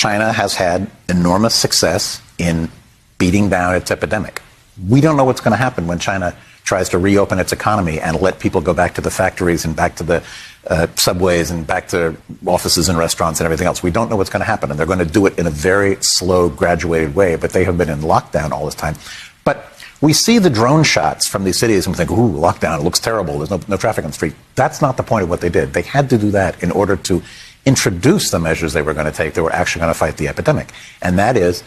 China has had enormous success in beating down its epidemic. We don't know what's going to happen when China tries to reopen its economy and let people go back to the factories and back to the subways and back to offices and restaurants and everything else. We don't know what's going to happen, and they're going to do it in a very slow, graduated way, but they have been in lockdown all this time. But we see the drone shots from these cities and we think, ooh, lockdown, it looks terrible, there's no traffic on the street. That's not the point of what they did. They had to do that in order to introduce the measures they were going to take that were actually going to fight the epidemic. And that is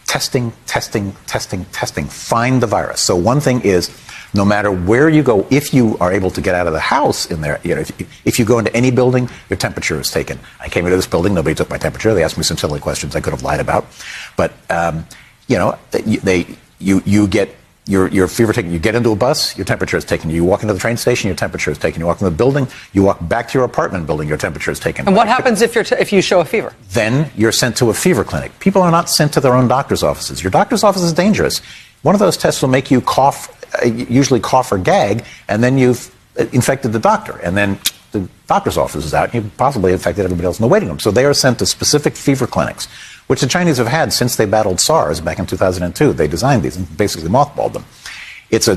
testing, testing, testing, testing. Find the virus. So one thing is, no matter where you go, if you are able to get out of the house in there, if you go into any building, your temperature is taken. I came into this building, nobody took my temperature. They asked me some silly questions I could have lied about. But, you get your fever taken. You get into a bus, your temperature is taken. You walk into the train station, your temperature is taken. You walk into the building, you walk back to your apartment building, your temperature is taken. And what happens if you show a fever? Then you're sent to a fever clinic. People are not sent to their own doctor's offices. Your doctor's office is dangerous. One of those tests will make you cough, usually cough or gag, and then you've infected the doctor. And then the doctor's office is out, and you've possibly infected everybody else in the waiting room. So they are sent to specific fever clinics, which the Chinese have had since they battled SARS back in 2002. They designed these and basically mothballed them. It's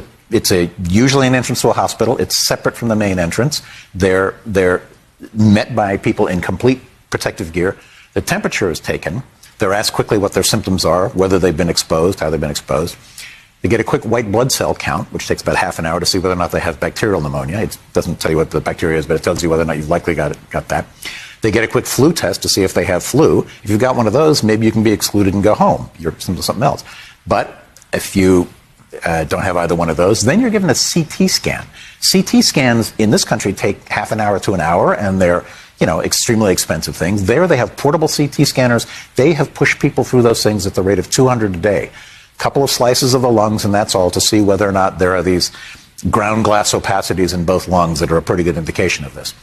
usually an entrance to a hospital. It's separate from the main entrance. They're met by people in complete protective gear. The temperature is taken. They're asked quickly what their symptoms are, whether they've been exposed, how they've been exposed. They get a quick white blood cell count, which takes about half an hour to see whether or not they have bacterial pneumonia. It doesn't tell you what the bacteria is, but it tells you whether or not you've likely got that. They get a quick flu test to see if they have flu. If you've got one of those, maybe you can be excluded and go home. You're something else. But if you don't have either one of those, then you're given a CT scan. CT scans in this country take half an hour to an hour, and they're extremely expensive things. There they have portable CT scanners. They have pushed people through those things at the rate of 200 a day. Couple of slices of the lungs, and that's all, to see whether or not there are these ground glass opacities in both lungs that are a pretty good indication of this.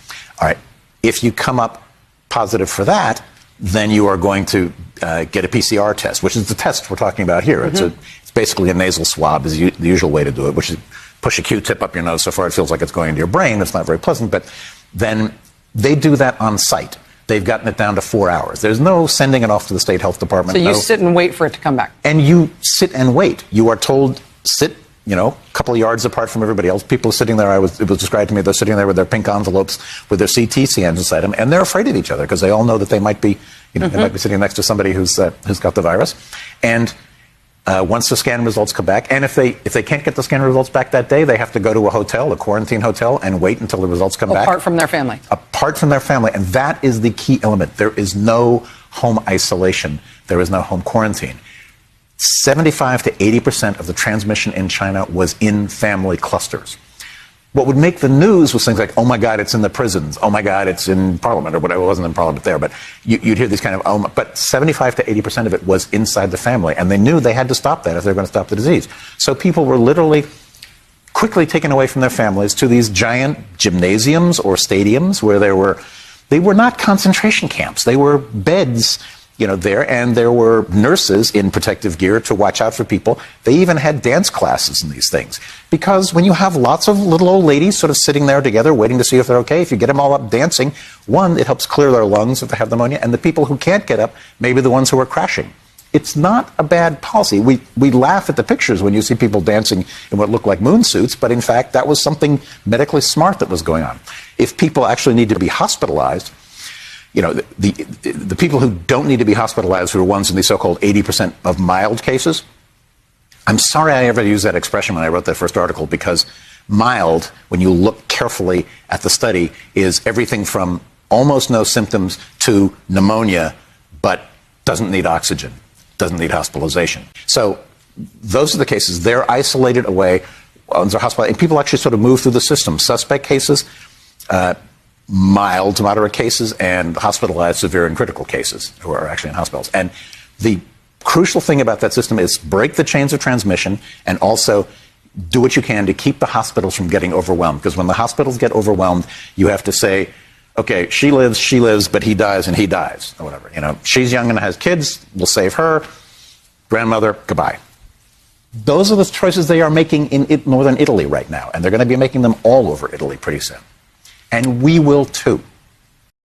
All right. If you come up positive for that, then you are going to get a PCR test, which is the test we're talking about here. Mm-hmm. It's basically a nasal swab is the usual way to do it, which is push a Q-tip up your nose so far it feels like it's going into your brain. It's not very pleasant, but then they do that on site. They've gotten it down to 4 hours. There's no sending it off to the state health department. So you sit and wait for it to come back. And you sit and wait. You are told, sit, a couple of yards apart from everybody else. People sitting there, it was described to me, they're sitting there with their pink envelopes with their CT scans inside them, and they're afraid of each other because they all know that they might be, they might be sitting next to somebody who's got the virus. And once the scan results come back, and if they can't get the scan results back that day, they have to go to a quarantine hotel, and wait until the results come back. Apart from their family. Apart from their family. And that is the key element. There is no home isolation. There is no home quarantine. 75 to 80% of the transmission in China was in family clusters. What would make the news was things like, oh my God, it's in the prisons. Oh my God, it's in Parliament, or whatever. It wasn't in Parliament there, but you'd hear these kind of, but 75 to 80% of it was inside the family. And they knew they had to stop that if they were going to stop the disease. So people were literally quickly taken away from their families to these giant gymnasiums or stadiums where they were not concentration camps. They were beds, there, and there were nurses in protective gear to watch out for people. They even had dance classes in these things. Because when you have lots of little old ladies sort of sitting there together waiting to see if they're okay, if you get them all up dancing, one, it helps clear their lungs if they have pneumonia, and the people who can't get up may be the ones who are crashing. It's not a bad policy. We laugh at the pictures when you see people dancing in what look like moon suits, but in fact, that was something medically smart that was going on. If people actually need to be hospitalized, the people who don't need to be hospitalized, who are ones in the so-called 80% of mild cases, I'm sorry I ever used that expression when I wrote that first article, because mild, when you look carefully at the study, is everything from almost no symptoms to pneumonia, but doesn't need oxygen, doesn't need hospitalization. So those are the cases. They're isolated away, and people actually sort of move through the system. Suspect cases, mild to moderate cases, and hospitalized, severe, and critical cases who are actually in hospitals. And the crucial thing about that system is break the chains of transmission, and also do what you can to keep the hospitals from getting overwhelmed. Because when the hospitals get overwhelmed, you have to say, okay, she lives, but he dies, and he dies, or whatever. She's young and has kids, we'll save her. Grandmother, goodbye. Those are the choices they are making in northern Italy right now, and they're going to be making them all over Italy pretty soon. And we will too.